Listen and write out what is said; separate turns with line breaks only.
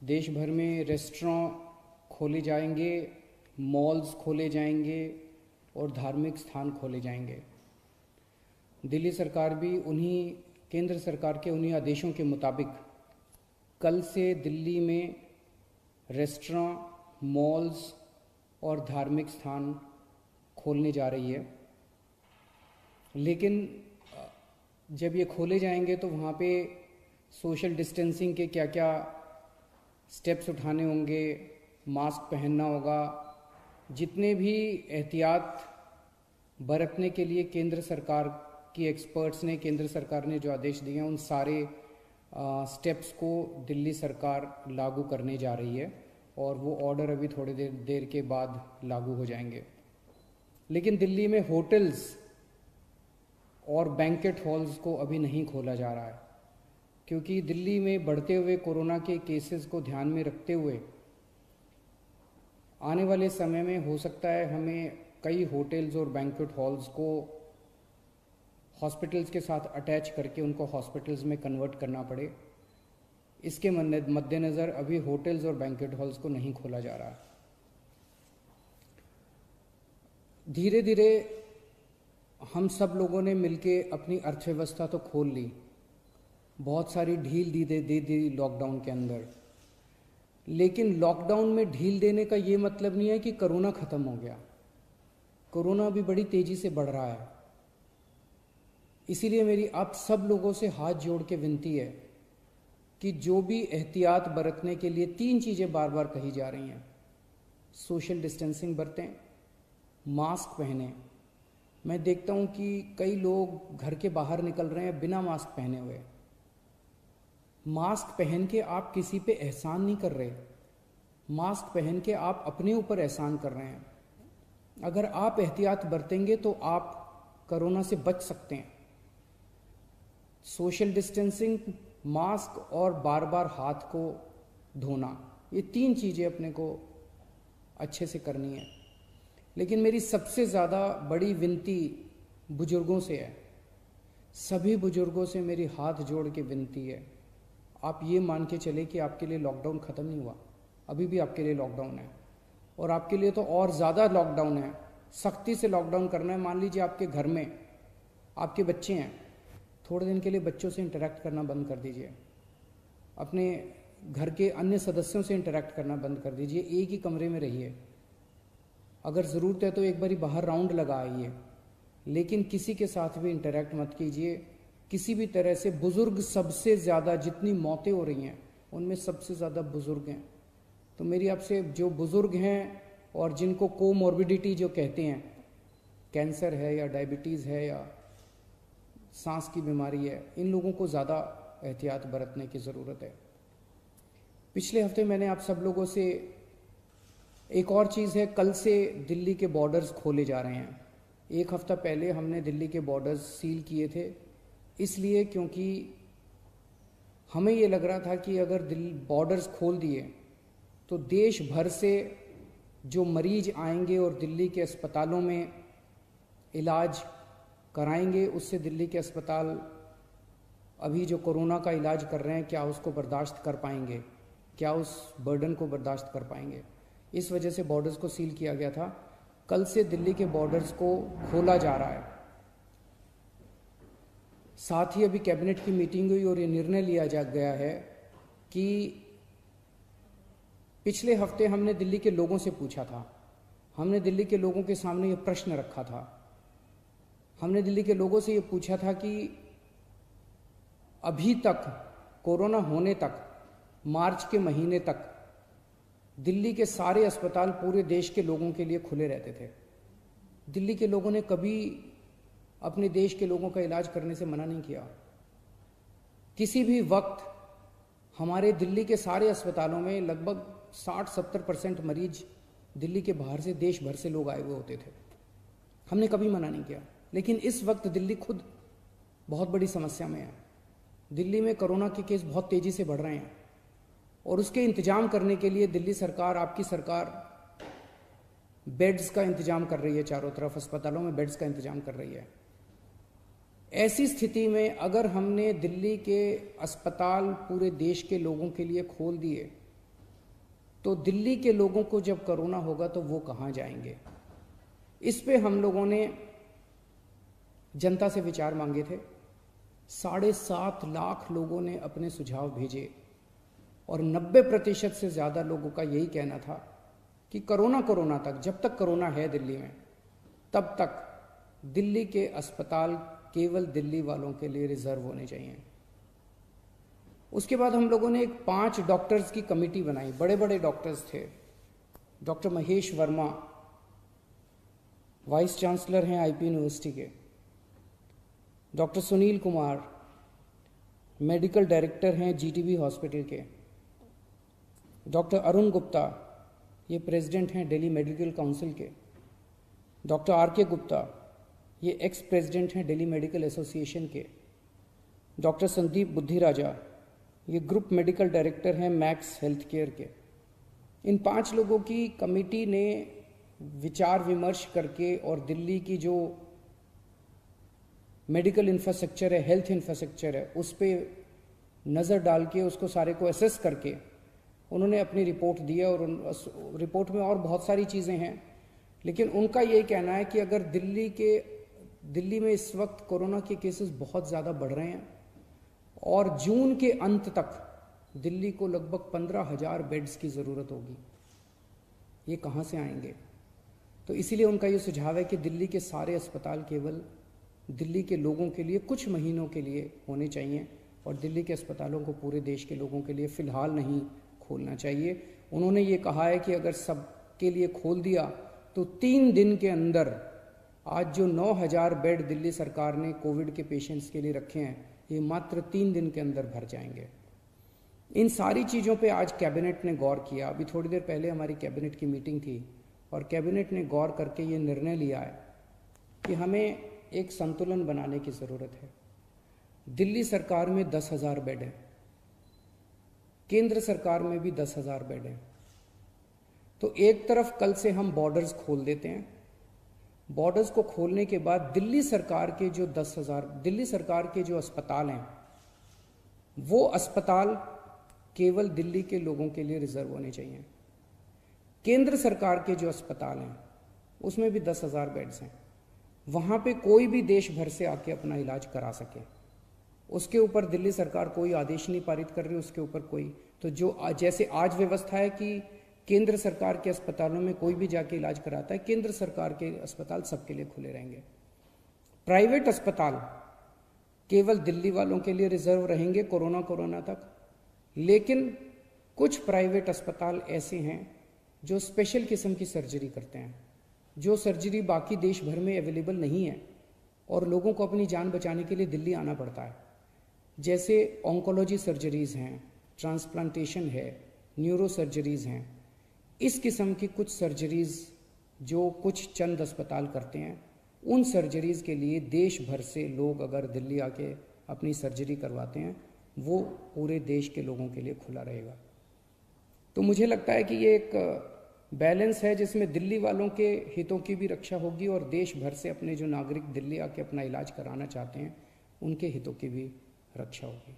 देश भर में रेस्टोरेंट खोले जाएंगे, मॉल्स खोले जाएंगे और धार्मिक स्थान खोले जाएंगे। दिल्ली सरकार भी केंद्र सरकार के उन्हीं आदेशों के मुताबिक कल से दिल्ली में रेस्टोरेंट, मॉल्स और धार्मिक स्थान खोलने जा रही है। लेकिन जब ये खोले जाएंगे तो वहाँ पे सोशल डिस्टेंसिंग के क्या क्या स्टेप्स उठाने होंगे, मास्क पहनना होगा, जितने भी एहतियात बरतने के लिए केंद्र सरकार की एक्सपर्ट्स ने, केंद्र सरकार ने जो आदेश दिए हैं, उन सारे स्टेप्स को दिल्ली सरकार लागू करने जा रही है और वो ऑर्डर अभी थोड़ी देर के बाद लागू हो जाएंगे। लेकिन दिल्ली में होटल्स और बैंकेट हॉल्स को अभी नहीं खोला जा रहा है, क्योंकि दिल्ली में बढ़ते हुए कोरोना के केसेस को ध्यान में रखते हुए आने वाले समय में हो सकता है हमें कई होटल्स और बैंकेट हॉल्स को हॉस्पिटल्स के साथ अटैच करके उनको हॉस्पिटल्स में कन्वर्ट करना पड़े। इसके मद्देनज़र अभी होटल्स और बैंकेट हॉल्स को नहीं खोला जा रहा। धीरे धीरे हम सब लोगों ने मिलके अपनी अर्थव्यवस्था तो खोल ली, बहुत सारी ढील दे दी लॉकडाउन के अंदर। लेकिन लॉकडाउन में ढील देने का ये मतलब नहीं है कि कोरोना ख़त्म हो गया। कोरोना भी बड़ी तेज़ी से बढ़ रहा है। इसीलिए मेरी आप सब लोगों से हाथ जोड़ के विनती है कि जो भी एहतियात बरतने के लिए 3 चीज़ें बार बार कही जा रही हैं, सोशल डिस्टेंसिंग बरतें, मास्क पहने। मैं देखता हूँ कि कई लोग घर के बाहर निकल रहे हैं बिना मास्क पहने हुए। मास्क पहन के आप किसी पे एहसान नहीं कर रहे, मास्क पहन के आप अपने ऊपर एहसान कर रहे हैं। अगर आप एहतियात बरतेंगे तो आप कोरोना से बच सकते हैं। सोशल डिस्टेंसिंग, मास्क और बार बार हाथ को धोना, ये 3 चीज़ें अपने को अच्छे से करनी है। लेकिन मेरी सबसे ज़्यादा बड़ी विनती बुजुर्गों से है। सभी बुजुर्गों से मेरी हाथ जोड़ के विनती है, आप ये मान के चले कि आपके लिए लॉकडाउन ख़त्म नहीं हुआ, अभी भी आपके लिए लॉकडाउन है और आपके लिए तो और ज़्यादा लॉकडाउन है। सख्ती से लॉकडाउन करना है। मान लीजिए आपके घर में आपके बच्चे हैं, थोड़े दिन के लिए बच्चों से इंटरेक्ट करना बंद कर दीजिए, अपने घर के अन्य सदस्यों से इंटरेक्ट करना बंद कर दीजिए, एक ही कमरे में रहिए। अगर ज़रूरत है तो एक बारी बाहर राउंड लगा आइए, लेकिन किसी के साथ भी इंटरेक्ट मत कीजिए किसी भी तरह से। बुज़ुर्ग सबसे ज़्यादा, जितनी मौतें हो रही हैं उनमें सबसे ज़्यादा बुज़ुर्ग हैं। तो मेरी आपसे, जो बुज़ुर्ग हैं और जिनको कोमॉर्बिडिटी जो कहते हैं, कैंसर है या डायबिटीज़ है या सांस की बीमारी है, इन लोगों को ज़्यादा एहतियात बरतने की ज़रूरत है। पिछले हफ्ते मैंने आप सब लोगों से एक और चीज़ है, कल से दिल्ली के बॉर्डर्स खोले जा रहे हैं। 1 हफ्ता पहले हमने दिल्ली के बॉर्डर्स सील किए थे, इसलिए क्योंकि हमें ये लग रहा था कि अगर बॉर्डर्स खोल दिए तो देश भर से जो मरीज आएंगे और दिल्ली के अस्पतालों में इलाज कराएंगे, उससे दिल्ली के अस्पताल अभी जो कोरोना का इलाज कर रहे हैं, क्या उसको बर्दाश्त कर पाएंगे, क्या उस बर्डन को बर्दाश्त कर पाएंगे। इस वजह से बॉर्डर्स को सील किया गया था। कल से दिल्ली के बॉर्डर्स को खोला जा रहा है। साथ ही अभी कैबिनेट की मीटिंग हुई और ये निर्णय लिया जा गया है कि पिछले हफ्ते हमने दिल्ली के लोगों से पूछा था, हमने दिल्ली के लोगों के सामने ये प्रश्न रखा था, हमने दिल्ली के लोगों से ये पूछा था कि अभी तक कोरोना होने तक, मार्च के महीने तक दिल्ली के सारे अस्पताल पूरे देश के लोगों के लिए खुले रहते थे। दिल्ली के लोगों ने कभी अपने देश के लोगों का इलाज करने से मना नहीं किया। किसी भी वक्त हमारे दिल्ली के सारे अस्पतालों में लगभग 60-70% मरीज दिल्ली के बाहर से, देश भर से लोग आए हुए होते थे। हमने कभी मना नहीं किया। लेकिन इस वक्त दिल्ली खुद बहुत बड़ी समस्या में है। दिल्ली में कोरोना के केस बहुत तेज़ी से बढ़ रहे हैं और उसके इंतजाम करने के लिए दिल्ली सरकार, आपकी सरकार, बेड्स का इंतजाम कर रही है। चारों तरफ अस्पतालों में बेड्स का इंतजाम कर रही है। ऐसी स्थिति में अगर हमने दिल्ली के अस्पताल पूरे देश के लोगों के लिए खोल दिए तो दिल्ली के लोगों को जब कोरोना होगा तो वो कहाँ जाएंगे? इस पे हम लोगों ने जनता से विचार मांगे थे। 7.5 लाख लोगों ने अपने सुझाव भेजे और 90% से ज़्यादा लोगों का यही कहना था कि कोरोना तक, जब तक कोरोना है दिल्ली में, तब तक दिल्ली के अस्पताल केवल दिल्ली वालों के लिए रिजर्व होने चाहिए। उसके बाद हम लोगों ने एक 5 डॉक्टर्स की कमेटी बनाई, बड़े बड़े डॉक्टर्स थे। Doctor Mahesh Verma vice chancellor हैं आईपी यूनिवर्सिटी के, doctor Sunil Kumar medical director हैं जीटीबी हॉस्पिटल के, डॉक्टर अरुण गुप्ता ये प्रेसिडेंट हैं दिल्ली मेडिकल काउंसिल के, डॉक्टर आरके गुप्ता ये एक्स प्रेसिडेंट हैं दिल्ली मेडिकल एसोसिएशन के, डॉक्टर संदीप बुद्धिराजा ये ग्रुप मेडिकल डायरेक्टर हैं मैक्स हेल्थ केयर के। इन 5 लोगों की कमेटी ने विचार विमर्श करके और दिल्ली की जो मेडिकल इंफ्रास्ट्रक्चर है, हेल्थ इंफ्रास्ट्रक्चर है, उस पर नज़र डाल के उसको सारे को असेस करके उन्होंने अपनी रिपोर्ट दी है। और रिपोर्ट में और बहुत सारी चीज़ें हैं, लेकिन उनका ये कहना है कि अगर दिल्ली में इस वक्त कोरोना के केसेस बहुत ज़्यादा बढ़ रहे हैं और जून के अंत तक दिल्ली को लगभग 15,000 बेड्स की ज़रूरत होगी। ये कहाँ से आएंगे? तो इसीलिए उनका ये सुझाव है कि दिल्ली के सारे अस्पताल केवल दिल्ली के लोगों के लिए कुछ महीनों के लिए होने चाहिए और दिल्ली के अस्पतालों को पूरे देश के लोगों के लिए फ़िलहाल नहीं खोलना चाहिए। उन्होंने ये कहा है कि अगर सबके लिए खोल दिया तो 3 दिन के अंदर आज जो 9,000 बेड दिल्ली सरकार ने कोविड के पेशेंट्स के लिए रखे हैं, ये मात्र 3 दिन के अंदर भर जाएंगे। इन सारी चीज़ों पे आज कैबिनेट ने गौर किया। अभी थोड़ी देर पहले हमारी कैबिनेट की मीटिंग थी और कैबिनेट ने गौर करके ये निर्णय लिया है कि हमें एक संतुलन बनाने की ज़रूरत है। दिल्ली सरकार में 10,000 बेड हैं, केंद्र सरकार में भी 10,000 बेड हैं। तो एक तरफ कल से हम बॉर्डर्स खोल देते हैं। बॉर्डर्स को खोलने के बाद दिल्ली सरकार के जो 10,000 दिल्ली सरकार के जो अस्पताल हैं, वो अस्पताल केवल दिल्ली के लोगों के लिए रिजर्व होने चाहिए। केंद्र सरकार के जो अस्पताल हैं उसमें भी 10,000 बेड्स हैं, वहाँ पे कोई भी देश भर से आके अपना इलाज करा सके। उसके ऊपर दिल्ली सरकार कोई आदेश नहीं पारित कर रही, उसके ऊपर कोई तो जो जैसे आज व्यवस्था है कि केंद्र सरकार के अस्पतालों में कोई भी जाके इलाज कराता है, केंद्र सरकार के अस्पताल सबके लिए खुले रहेंगे। प्राइवेट अस्पताल केवल दिल्ली वालों के लिए रिजर्व रहेंगे कोरोना तक। लेकिन कुछ प्राइवेट अस्पताल ऐसे हैं जो स्पेशल किस्म की सर्जरी करते हैं, जो सर्जरी बाकी देश भर में अवेलेबल नहीं है और लोगों को अपनी जान बचाने के लिए दिल्ली आना पड़ता है। जैसे ऑन्कोलॉजी सर्जरीज़ हैं, ट्रांसप्लांटेशन है, न्यूरो सर्जरीज़ हैं। इस किस्म की कुछ सर्जरीज़ जो कुछ चंद अस्पताल करते हैं, उन सर्जरीज़ के लिए देश भर से लोग अगर दिल्ली आके अपनी सर्जरी करवाते हैं, वो पूरे देश के लोगों के लिए खुला रहेगा। तो मुझे लगता है कि ये एक बैलेंस है जिसमें दिल्ली वालों के हितों की भी रक्षा होगी और देश भर से अपने जो नागरिक दिल्ली आके अपना इलाज कराना चाहते हैं, उनके हितों की भी रक्षा होगी।